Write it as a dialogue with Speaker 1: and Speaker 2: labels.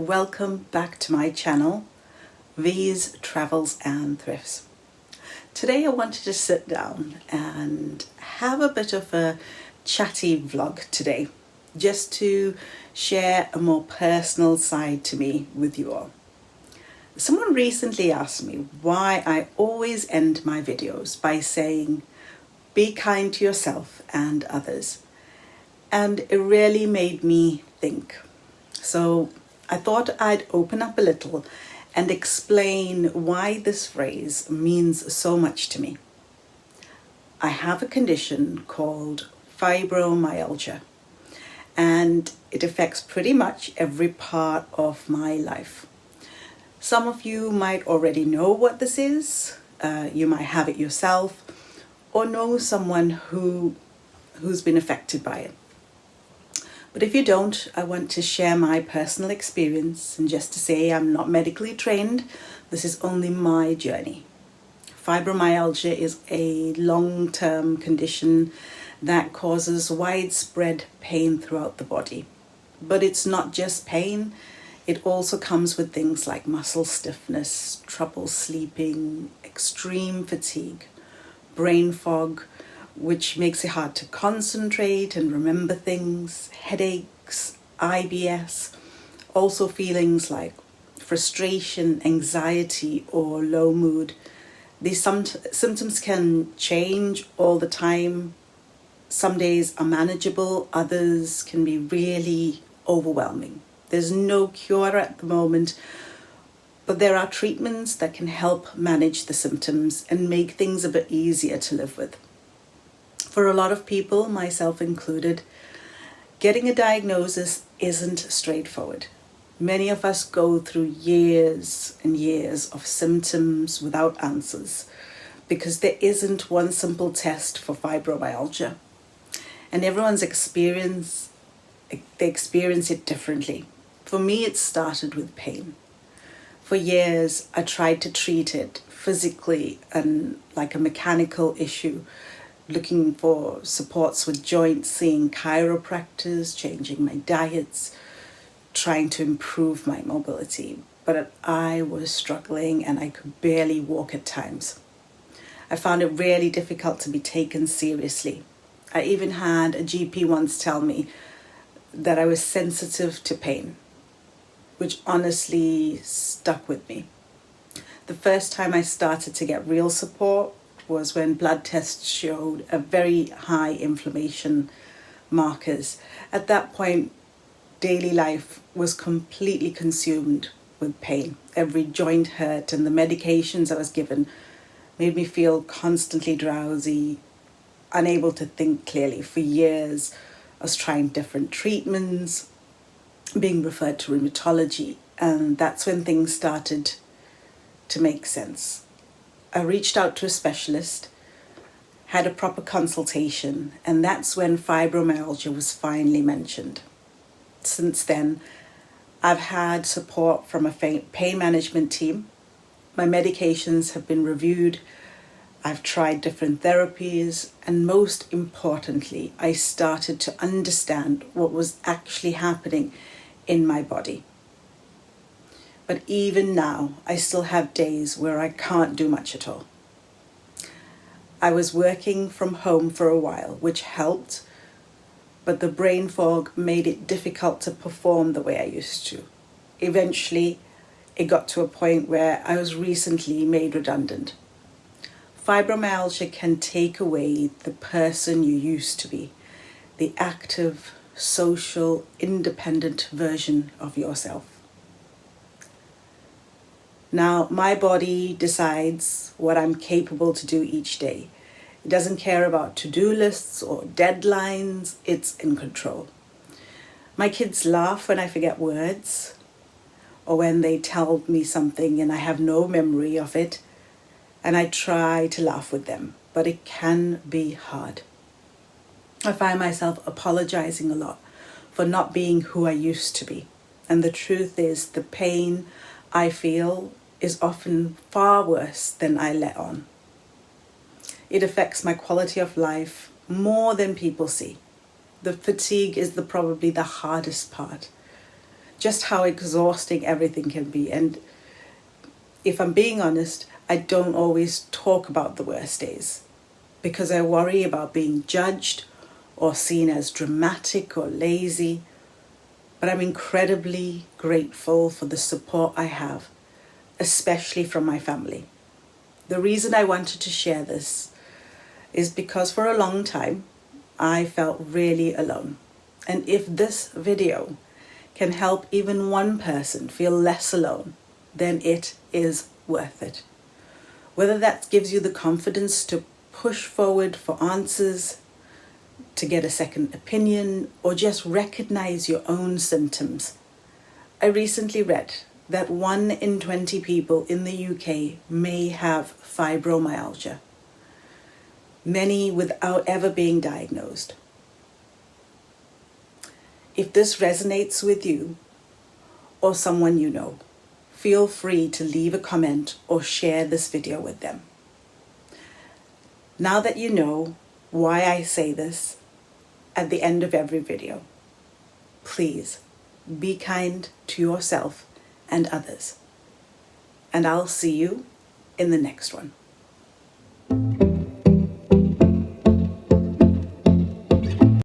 Speaker 1: welcome back to my channel, V's Travels and Thrifts. Today I wanted to sit down and have a bit of a chatty vlog today, just to share a more personal side to me with you all. Someone recently asked me why I always end my videos by saying, be kind to yourself and others. And it really made me think. So I thought I'd open up a little and explain why this phrase means so much to me. I have a condition called fibromyalgia, and it affects pretty much every part of my life. Some of you might already know what this is. You might have it yourself or know someone who's been affected by it. But if you don't, I want to share my personal experience, and just to say I'm not medically trained. This is only my journey. Fibromyalgia is a long-term condition that causes widespread pain throughout the body. But it's not just pain. It also comes with things like muscle stiffness, trouble sleeping, extreme fatigue, brain fog, which makes it hard to concentrate and remember things, headaches, IBS, also feelings like frustration, anxiety, or low mood. These symptoms can change all the time. Some days are manageable, others can be really overwhelming. There's no cure at the moment, but there are treatments that can help manage the symptoms and make things a bit easier to live with. For a lot of people, myself included, getting a diagnosis isn't straightforward. Many of us go through years and years of symptoms without answers because there isn't one simple test for fibromyalgia. And everyone's experience it differently. For me, it started with pain. For years, I tried to treat it physically and like a mechanical issue, looking for supports with joints, seeing chiropractors, changing my diets, trying to improve my mobility. But I was struggling and I could barely walk at times. I found it really difficult to be taken seriously. I even had a GP once tell me that I was sensitive to pain, which honestly stuck with me. The first time I started to get real support was when blood tests showed a very high inflammation markers. At that point, daily life was completely consumed with pain. Every joint hurt, and the medications I was given made me feel constantly drowsy, unable to think clearly. For years, I was trying different treatments, being referred to rheumatology, and that's when things started to make sense. I reached out to a specialist, had a proper consultation, and that's when fibromyalgia was finally mentioned. Since then, I've had support from a pain management team. My medications have been reviewed. I've tried different therapies, and most importantly, I started to understand what was actually happening in my body. But even now, I still have days where I can't do much at all. I was working from home for a while, which helped, but the brain fog made it difficult to perform the way I used to. Eventually, it got to a point where I was recently made redundant. Fibromyalgia can take away the person you used to be, the active, social, independent version of yourself. Now, my body decides what I'm capable to do each day. It doesn't care about to-do lists or deadlines. It's in control. My kids laugh when I forget words, or when they tell me something and I have no memory of it, and I try to laugh with them, but it can be hard. I find myself apologizing a lot for not being who I used to be. And the truth is, the pain I feel is often far worse than I let on. It affects my quality of life more than people see. The fatigue is probably the hardest part. just how exhausting everything can be. And if I'm being honest, I don't always talk about the worst days because I worry about being judged or seen as dramatic or lazy. But I'm incredibly grateful for the support I have, especially from my family. The reason I wanted to share this is because for a long time, I felt really alone. And if this video can help even one person feel less alone, then it is worth it. Whether that gives you the confidence to push forward for answers, to get a second opinion, or just recognize your own symptoms. I recently read that 1 in 20 people in the UK may have fibromyalgia, many without ever being diagnosed. If this resonates with you or someone you know, feel free to leave a comment or share this video with them. Now that you know why I say this at the end of every video, please be kind to yourself and others. And I'll see you in the next one.